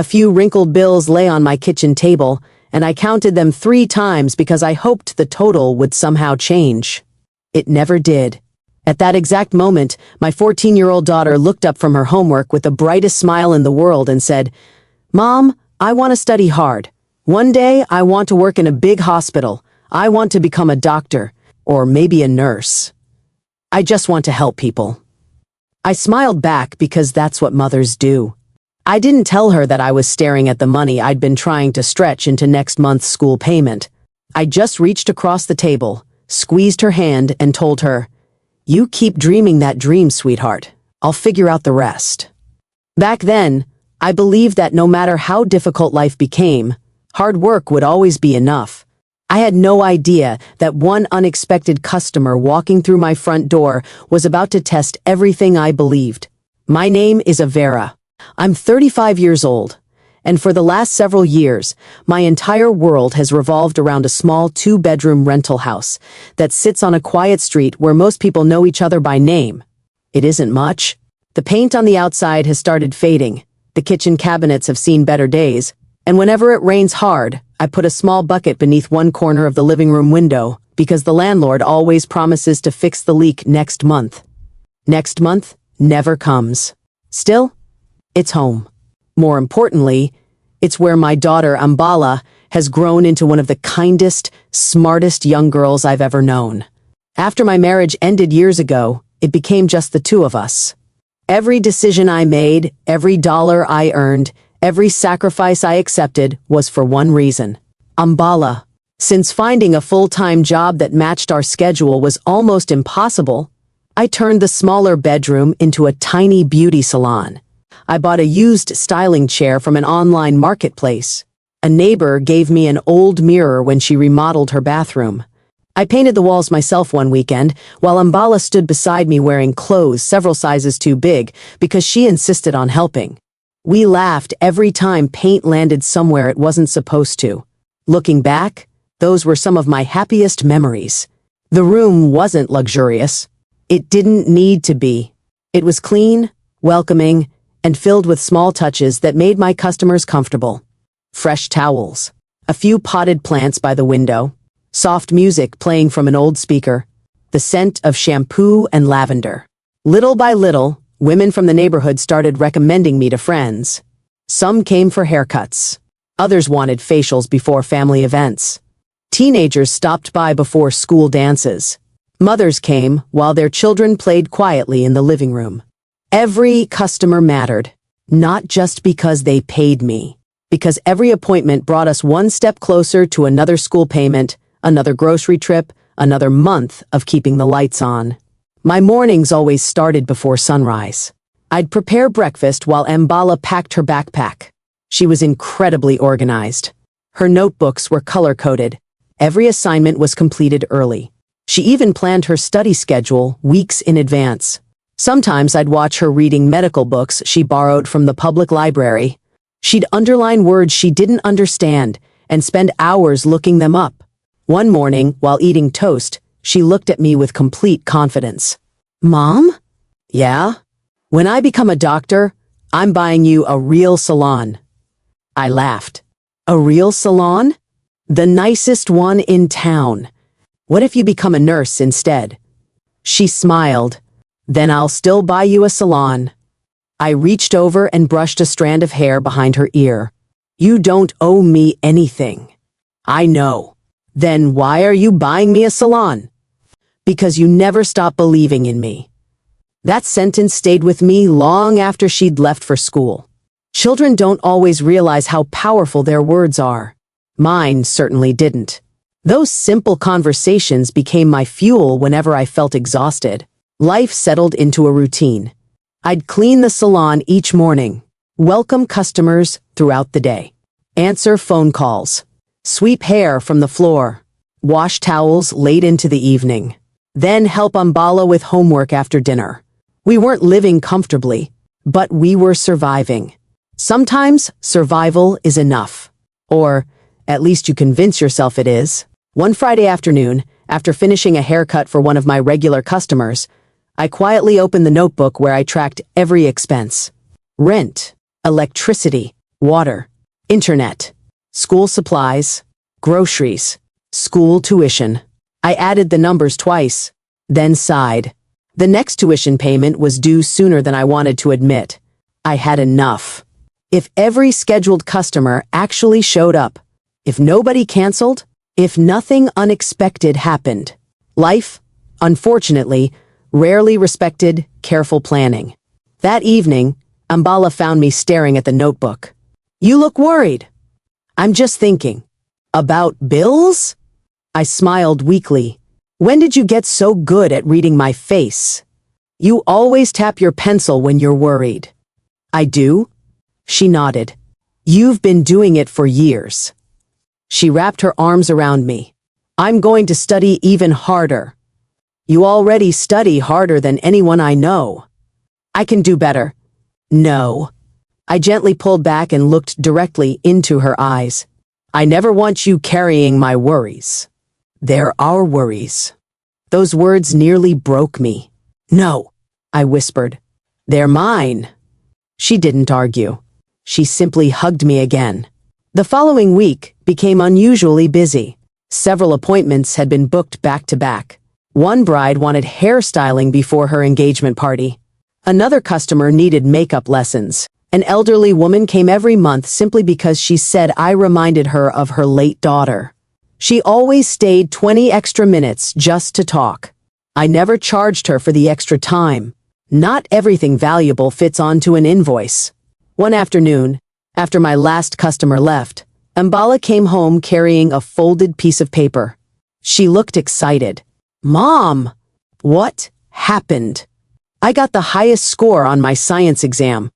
A few wrinkled bills lay on my kitchen table, and I counted them 3 times because I hoped the total would somehow change. It never did. At that exact moment, my 14-year-old daughter looked up from her homework with the brightest smile in the world and said, "Mom, I want to study hard. One day, I want to work in a big hospital. I want to become a doctor, or maybe a nurse. I just want to help people." I smiled back because that's what mothers do. I didn't tell her that I was staring at the money I'd been trying to stretch into next month's school payment. I just reached across the table, squeezed her hand, and told her, "You keep dreaming that dream, sweetheart. I'll figure out the rest." Back then, I believed that no matter how difficult life became, hard work would always be enough. I had no idea that one unexpected customer walking through my front door was about to test everything I believed. My name is Avera. I'm 35 years old, and for the last several years, my entire world has revolved around a small 2-bedroom rental house that sits on a quiet street where most people know each other by name. It isn't much. The paint on the outside has started fading, the kitchen cabinets have seen better days, and whenever it rains hard, I put a small bucket beneath one corner of the living room window because the landlord always promises to fix the leak next month. Next month never comes. Still, it's home. More importantly, it's where my daughter, Ambala, has grown into one of the kindest, smartest young girls I've ever known. After my marriage ended years ago, it became just the 2 of us. Every decision I made, every dollar I earned, every sacrifice I accepted was for one reason: Ambala. Since finding a full-time job that matched our schedule was almost impossible, I turned the smaller bedroom into a tiny beauty salon. I bought a used styling chair from an online marketplace. A neighbor gave me an old mirror when she remodeled her bathroom. I painted the walls myself one weekend, while Ambala stood beside me wearing clothes several sizes too big because she insisted on helping. We laughed every time paint landed somewhere it wasn't supposed to. Looking back, those were some of my happiest memories. The room wasn't luxurious. It didn't need to be. It was clean, welcoming, and filled with small touches that made my customers comfortable. Fresh towels, a few potted plants by the window, soft music playing from an old speaker, the scent of shampoo and lavender. Little by little, women from the neighborhood started recommending me to friends. Some came for haircuts. Others wanted facials before family events. Teenagers stopped by before school dances. Mothers came while their children played quietly in the living room. Every customer mattered, not just because they paid me, because every appointment brought us one step closer to another school payment, another grocery trip, another month of keeping the lights on. My mornings always started before sunrise. I'd prepare breakfast while Ambala packed her backpack. She was incredibly organized. Her notebooks were color-coded. Every assignment was completed early. She even planned her study schedule weeks in advance. Sometimes I'd watch her reading medical books she borrowed from the public library. She'd underline words she didn't understand and spend hours looking them up. One morning, while eating toast, she looked at me with complete confidence. "Mom?" "Yeah? When I become a doctor, I'm buying you a real salon." I laughed. "A real salon? The nicest one in town. What if you become a nurse instead?" She smiled. "Then I'll still buy you a salon." I reached over and brushed a strand of hair behind her ear. "You don't owe me anything." "I know." "Then why are you buying me a salon?" "Because you never stopped believing in me." That sentence stayed with me long after she'd left for school. Children don't always realize how powerful their words are. Mine certainly didn't. Those simple conversations became my fuel whenever I felt exhausted. Life settled into a routine. I'd clean the salon each morning, welcome customers throughout the day, answer phone calls, sweep hair from the floor, wash towels late into the evening, then help Ambala with homework after dinner. We weren't living comfortably, but we were surviving. Sometimes survival is enough. Or, at least you convince yourself it is. One Friday afternoon, after finishing a haircut for one of my regular customers, I quietly opened the notebook where I tracked every expense. Rent, electricity, water, internet, school supplies, groceries, school tuition. I added the numbers twice, then sighed. The next tuition payment was due sooner than I wanted to admit. I had enough. If every scheduled customer actually showed up, if nobody canceled, if nothing unexpected happened. Life, unfortunately, rarely respected careful planning. That evening, Ambala found me staring at the notebook. "You look worried." "I'm just thinking." "About bills?" I smiled weakly. "When did you get so good at reading my face?" "You always tap your pencil when you're worried." "I do?" She nodded. "You've been doing it for years." She wrapped her arms around me. "I'm going to study even harder." "You already study harder than anyone I know." "I can do better." "No." I gently pulled back and looked directly into her eyes. "I never want you carrying my worries." "They're our worries." Those words nearly broke me. "No," I whispered. "They're mine." She didn't argue. She simply hugged me again. The following week became unusually busy. Several appointments had been booked back to back. One bride wanted hairstyling before her engagement party. Another customer needed makeup lessons. An elderly woman came every month simply because she said I reminded her of her late daughter. She always stayed 20 extra minutes just to talk. I never charged her for the extra time. Not everything valuable fits onto an invoice. One afternoon, after my last customer left, Ambala came home carrying a folded piece of paper. She looked excited. "Mom, what happened?" "I got the highest score on my science exam."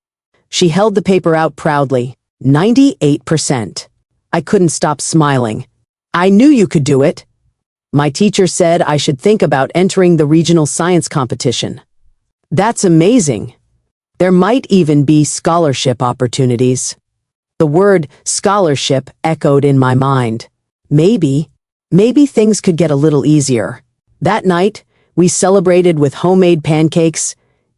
She held the paper out proudly. 98%. I couldn't stop smiling. "I knew you could do it." "My teacher said I should think about entering the regional science competition." "That's amazing. There might even be scholarship opportunities." The word scholarship echoed in my mind. Maybe things could get a little easier. That night, we celebrated with homemade pancakes,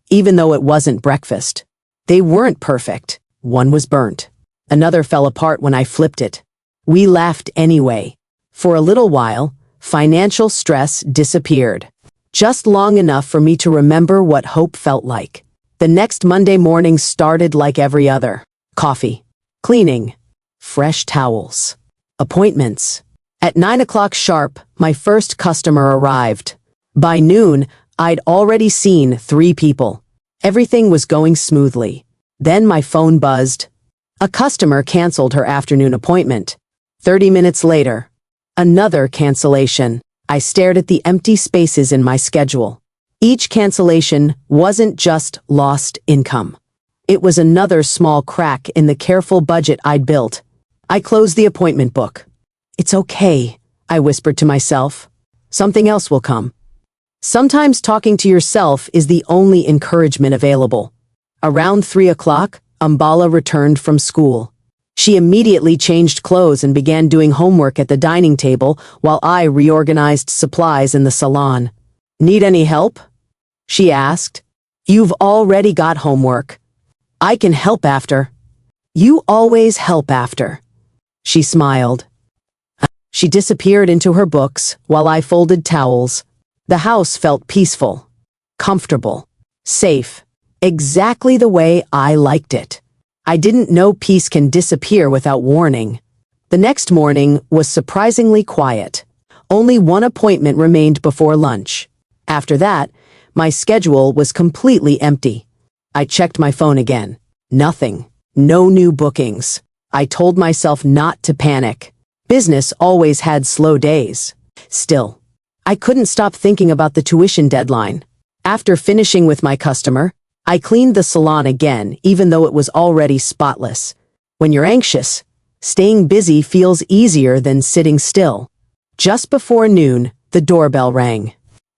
even though it wasn't breakfast. They weren't perfect. One was burnt. Another fell apart when I flipped it. We laughed anyway. For a little while, financial stress disappeared. Just long enough for me to remember what hope felt like. The next Monday morning started like every other. Coffee, cleaning, fresh towels, appointments. At 9 o'clock sharp, my first customer arrived. By noon, I'd already seen 3 people. Everything was going smoothly. Then my phone buzzed. A customer canceled her afternoon appointment. 30 minutes later, another cancellation. I stared at the empty spaces in my schedule. Each cancellation wasn't just lost income. It was another small crack in the careful budget I'd built. I closed the appointment book. "It's okay," I whispered to myself. "Something else will come." Sometimes talking to yourself is the only encouragement available. Around 3 o'clock, Ambala returned from school. She immediately changed clothes and began doing homework at the dining table while I reorganized supplies in the salon. "Need any help?" she asked. "You've already got homework." "I can help after." "You always help after." She smiled. She disappeared into her books while I folded towels. The house felt peaceful, comfortable, safe, exactly the way I liked it. I didn't know peace can disappear without warning. The next morning was surprisingly quiet. Only one appointment remained before lunch. After that, my schedule was completely empty. I checked my phone again. Nothing. No new bookings. I told myself not to panic. Business always had slow days. Still, I couldn't stop thinking about the tuition deadline. After finishing with my customer, I cleaned the salon again, even though it was already spotless. When you're anxious, staying busy feels easier than sitting still. Just before noon, the doorbell rang.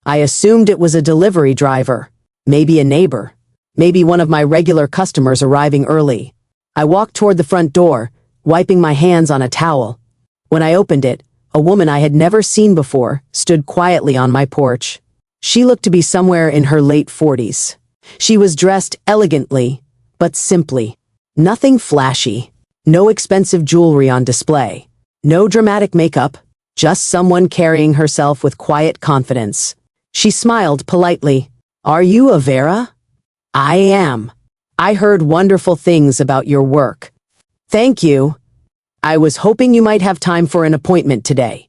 I assumed it was a delivery driver, maybe a neighbor, maybe one of my regular customers arriving early. I walked toward the front door, wiping my hands on a towel. When I opened it, a woman I had never seen before stood quietly on my porch. She looked to be somewhere in her late 40s. She was dressed elegantly, but simply. Nothing flashy. No expensive jewelry on display. No dramatic makeup, just someone carrying herself with quiet confidence. She smiled politely. "Are you a Vera?" "I am. I heard wonderful things about your work." "Thank you. I was hoping you might have time for an appointment today."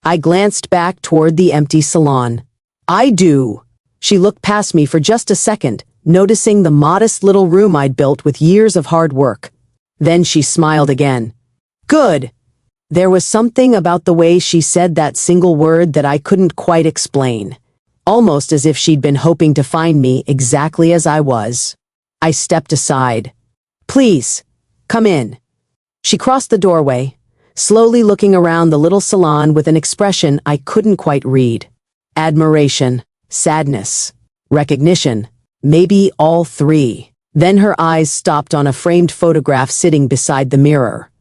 I glanced back toward the empty salon. "I do." She looked past me for just a second, noticing the modest little room I'd built with years of hard work. Then she smiled again. "Good." There was something about the way she said that single word that I couldn't quite explain. Almost as if she'd been hoping to find me exactly as I was. I stepped aside. "Please, come in." She crossed the doorway, slowly looking around the little salon with an expression I couldn't quite read. Admiration, sadness, recognition, maybe all three. Then her eyes stopped on a framed photograph sitting beside the mirror.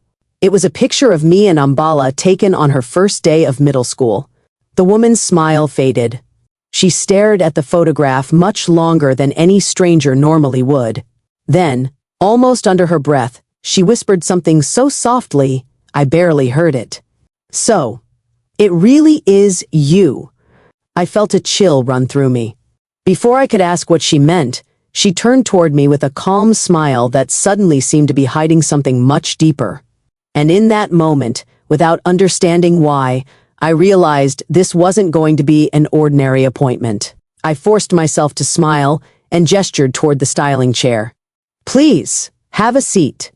It was a picture of me and Ambala taken on her first day of middle school. The woman's smile faded. She stared at the photograph much longer than any stranger normally would. Then, almost under her breath, she whispered something so softly, I barely heard it. "So, it really is you." I felt a chill run through me. Before I could ask what she meant, she turned toward me with a calm smile that suddenly seemed to be hiding something much deeper. And in that moment, without understanding why, I realized this wasn't going to be an ordinary appointment. I forced myself to smile and gestured toward the styling chair. "Please, have a seat."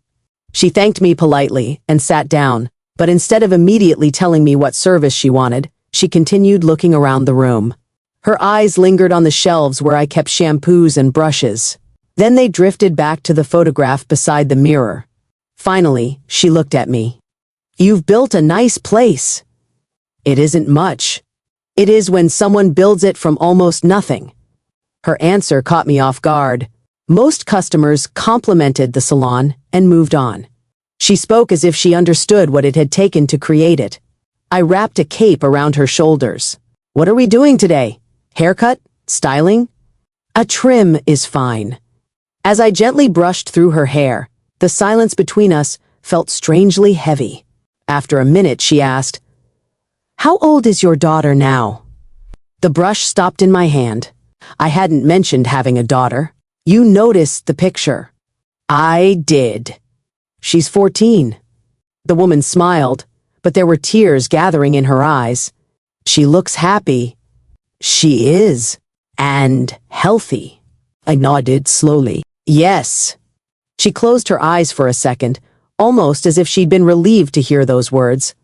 She thanked me politely and sat down, but instead of immediately telling me what service she wanted, she continued looking around the room. Her eyes lingered on the shelves where I kept shampoos and brushes. Then they drifted back to the photograph beside the mirror. Finally, she looked at me. "You've built a nice place." "It isn't much. It is when someone builds it from almost nothing." Her answer caught me off guard. Most customers complimented the salon and moved on. She spoke as if she understood what it had taken to create it. I wrapped a cape around her shoulders. "What are we doing today? Haircut? Styling?" "A trim is fine." As I gently brushed through her hair, the silence between us felt strangely heavy. After a minute, she asked, "How old is your daughter now?" The brush stopped in my hand. I hadn't mentioned having a daughter. "You noticed the picture." "I did." "She's 14. The woman smiled, but there were tears gathering in her eyes. "She looks happy." "She is. And healthy." I nodded slowly. "Yes." She closed her eyes for a second, almost as if she'd been relieved to hear those words.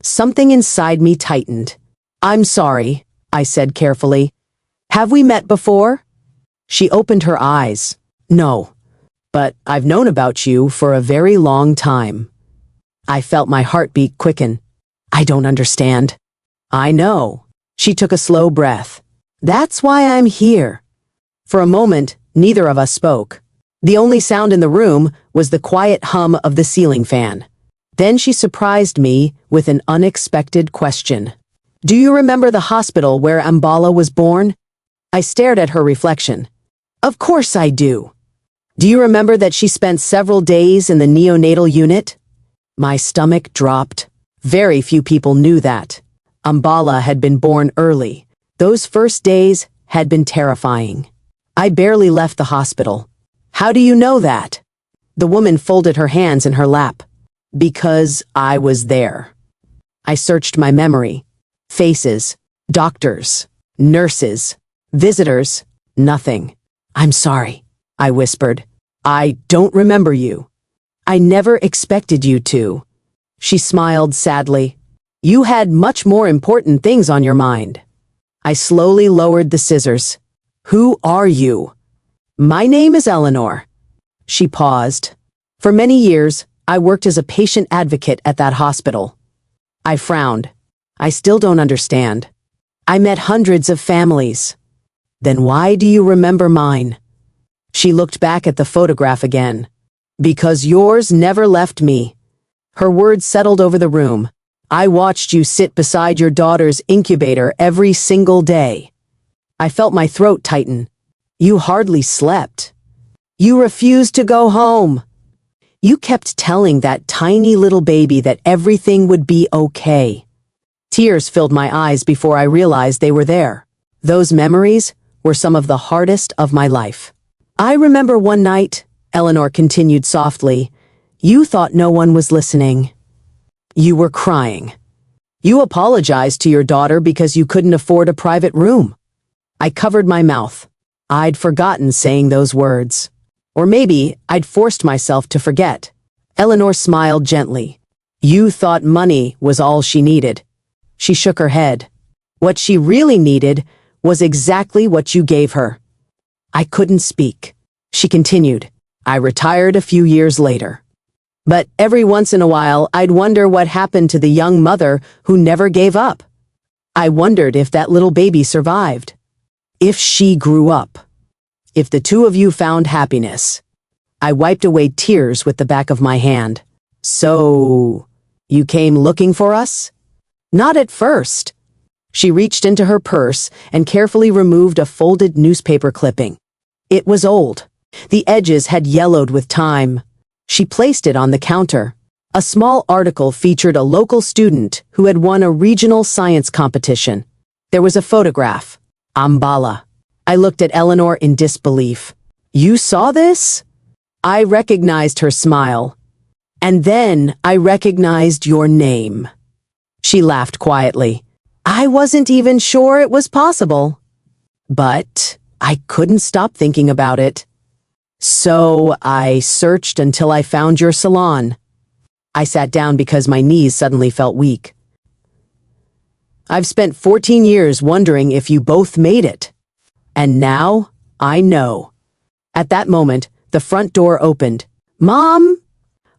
Something inside me tightened. "I'm sorry," I said carefully. "Have we met before?" She opened her eyes. "No, but I've known about you for a very long time." I felt my heartbeat quicken. "I don't understand." "I know." She took a slow breath. "That's why I'm here." For a moment, neither of us spoke. The only sound in the room was the quiet hum of the ceiling fan. Then she surprised me with an unexpected question. "Do you remember the hospital where Ambala was born?" I stared at her reflection. "Of course I do." "Do you remember that she spent several days in the neonatal unit?" My stomach dropped. Very few people knew that. Ambala had been born early. Those first days had been terrifying. I barely left the hospital. "How do you know that?" The woman folded her hands in her lap. "Because I was there." I searched my memory. Faces, doctors, nurses, visitors, nothing. "I'm sorry," I whispered. "I don't remember you." "I never expected you to." She smiled sadly. "You had much more important things on your mind." I slowly lowered the scissors. "Who are you?" "My name is Eleanor." She paused. "For many years, I worked as a patient advocate at that hospital." I frowned. "I still don't understand." "I met hundreds of families." "Then why do you remember mine?" She looked back at the photograph again. "Because yours never left me." Her words settled over the room. "I watched you sit beside your daughter's incubator every single day." I felt my throat tighten. "You hardly slept." "You refused to go home." You kept telling that tiny little baby that everything would be okay. Tears filled my eyes before I realized they were there. Those memories were some of the hardest of my life. I remember one night, Eleanor continued softly, you thought no one was listening. You were crying. You apologized to your daughter because you couldn't afford a private room. I covered my mouth. I'd forgotten saying those words. Or maybe I'd forced myself to forget. Eleanor smiled gently. You thought money was all she needed. She shook her head. What she really needed was exactly what you gave her. I couldn't speak. She continued. I retired a few years later. But every once in a while, I'd wonder what happened to the young mother who never gave up. I wondered if that little baby survived. If she grew up. If the two of you found happiness. I wiped away tears with the back of my hand. So, you came looking for us? Not at first. She reached into her purse and carefully removed a folded newspaper clipping. It was old. The edges had yellowed with time. She placed it on the counter. A small article featured a local student who had won a regional science competition. There was a photograph. Ambala. I looked at Eleanor in disbelief. You saw this? I recognized her smile. And then I recognized your name. She laughed quietly. I wasn't even sure it was possible. But I couldn't stop thinking about it. So I searched until I found your salon. I sat down because my knees suddenly felt weak. I've spent 14 years wondering if you both made it. And now, I know. At that moment, the front door opened. Mom!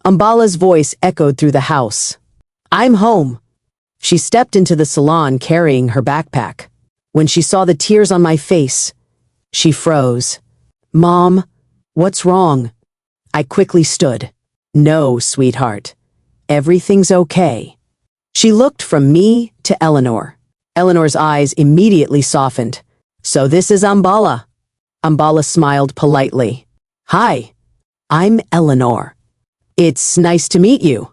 Ambala's voice echoed through the house. I'm home. She stepped into the salon carrying her backpack. When she saw the tears on my face, she froze. Mom, what's wrong? I quickly stood. No, sweetheart. Everything's okay. She looked from me to Eleanor. Eleanor's eyes immediately softened. So this is Ambala. Ambala smiled politely. Hi, I'm Eleanor. It's nice to meet you.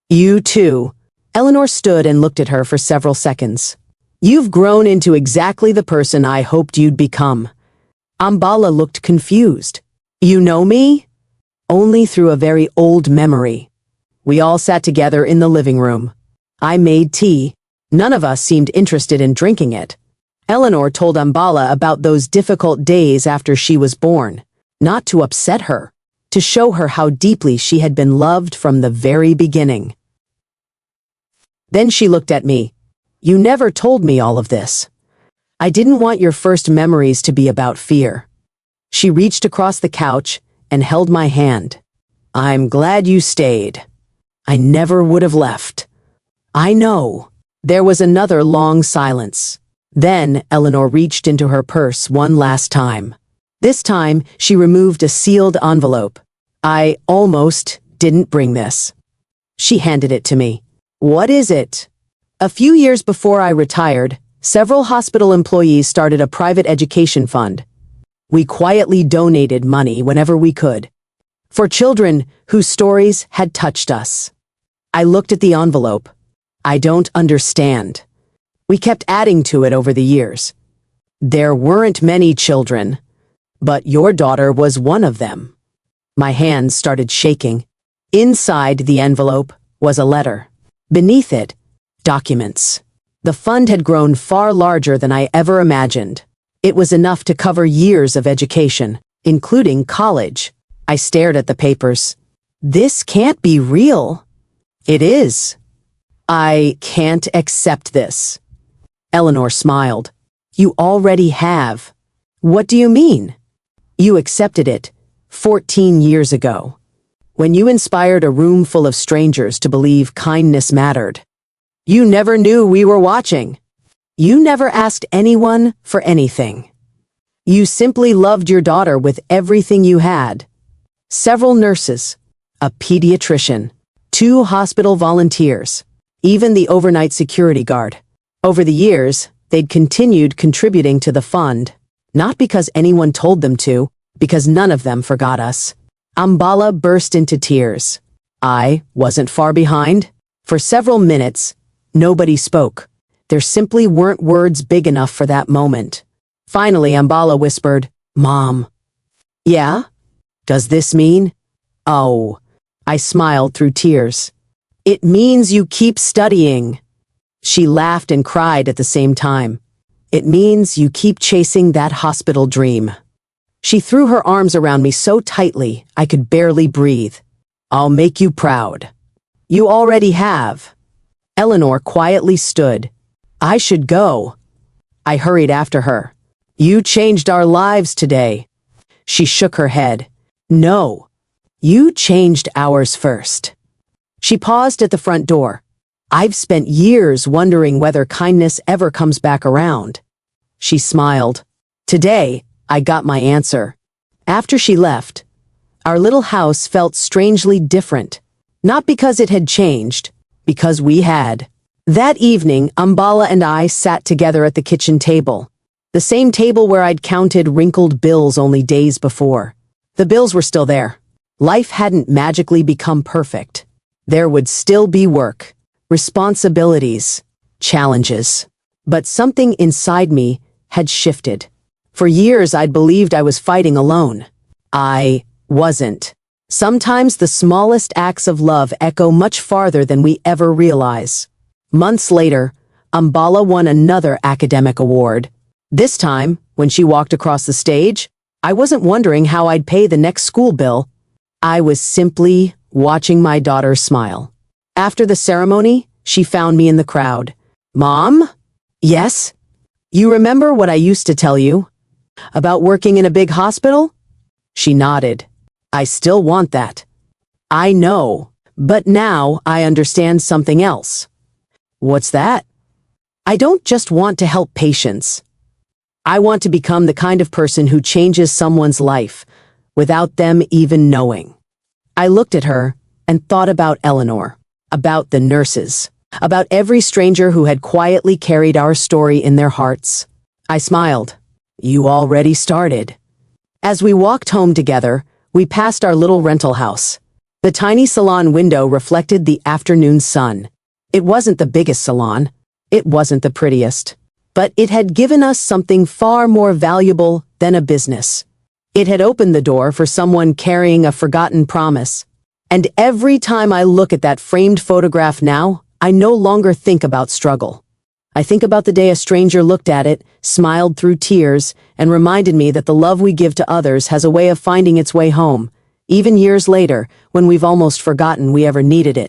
You too. Eleanor stood and looked at her for several seconds. You've grown into exactly the person I hoped you'd become. Ambala looked confused. You know me? Only through a very old memory. We all sat together in the living room. I made tea. None of us seemed interested in drinking it. Eleanor told Ambala about those difficult days after she was born, not to upset her, to show her how deeply she had been loved from the very beginning. Then she looked at me. You never told me all of this. I didn't want your first memories to be about fear. She reached across the couch and held my hand. I'm glad you stayed. I never would have left. I know. There was another long silence. Then Eleanor reached into her purse one last time. This time, she removed a sealed envelope. I almost didn't bring this. She handed it to me. What is it? A few years before I retired, several hospital employees started a private education fund. We quietly donated money whenever we could, for children whose stories had touched us. I looked at the envelope. I don't understand. We kept adding to it over the years. There weren't many children, but your daughter was one of them. My hands started shaking. Inside the envelope was a letter. Beneath it, documents. The fund had grown far larger than I ever imagined. It was enough to cover years of education, including college. I stared at the papers. This can't be real. It is. I can't accept this. Eleanor smiled. You already have. What do you mean? You accepted it 14 years ago, when you inspired a room full of strangers to believe kindness mattered. You never knew we were watching. You never asked anyone for anything. You simply loved your daughter with everything you had. Several nurses, a pediatrician, 2 hospital volunteers, even the overnight security guard. Over the years, they'd continued contributing to the fund, not because anyone told them to, because none of them forgot us. Ambala burst into tears. I wasn't far behind. For several minutes, nobody spoke. There simply weren't words big enough for that moment. Finally, Ambala whispered, "Mom." "Yeah? Does this mean?" "Oh." I smiled through tears. "It means you keep studying." She laughed and cried at the same time. "It means you keep chasing that hospital dream." She threw her arms around me so tightly I could barely breathe. "I'll make you proud." "You already have." Eleanor quietly stood. "I should go." I hurried after her. "You changed our lives today." She shook her head. "No, you changed ours first." She paused at the front door. "I've spent years wondering whether kindness ever comes back around." She smiled. "Today, I got my answer." After she left, our little house felt strangely different. Not because it had changed, because we had. That evening, Ambala and I sat together at the kitchen table. The same table where I'd counted wrinkled bills only days before. The bills were still there. Life hadn't magically become perfect. There would still be work, responsibilities, challenges. But something inside me had shifted. For years, I'd believed I was fighting alone. I wasn't. Sometimes the smallest acts of love echo much farther than we ever realize. Months later, Ambala won another academic award. This time, when she walked across the stage, I wasn't wondering how I'd pay the next school bill. I was simply watching my daughter smile. After the ceremony, she found me in the crowd. "Mom?" "Yes?" "You remember what I used to tell you? About working in a big hospital?" She nodded. "I still want that." "I know, but now I understand something else." "What's that?" "I don't just want to help patients. I want to become the kind of person who changes someone's life without them even knowing." I looked at her and thought about Eleanor, about the nurses, about every stranger who had quietly carried our story in their hearts. I smiled. "You already started." As we walked home together, we passed our little rental house. The tiny salon window reflected the afternoon sun. It wasn't the biggest salon. It wasn't the prettiest. But it had given us something far more valuable than a business. It had opened the door for someone carrying a forgotten promise. And every time I look at that framed photograph now, I no longer think about struggle. I think about the day a stranger looked at it, smiled through tears, and reminded me that the love we give to others has a way of finding its way home, even years later, when we've almost forgotten we ever needed it.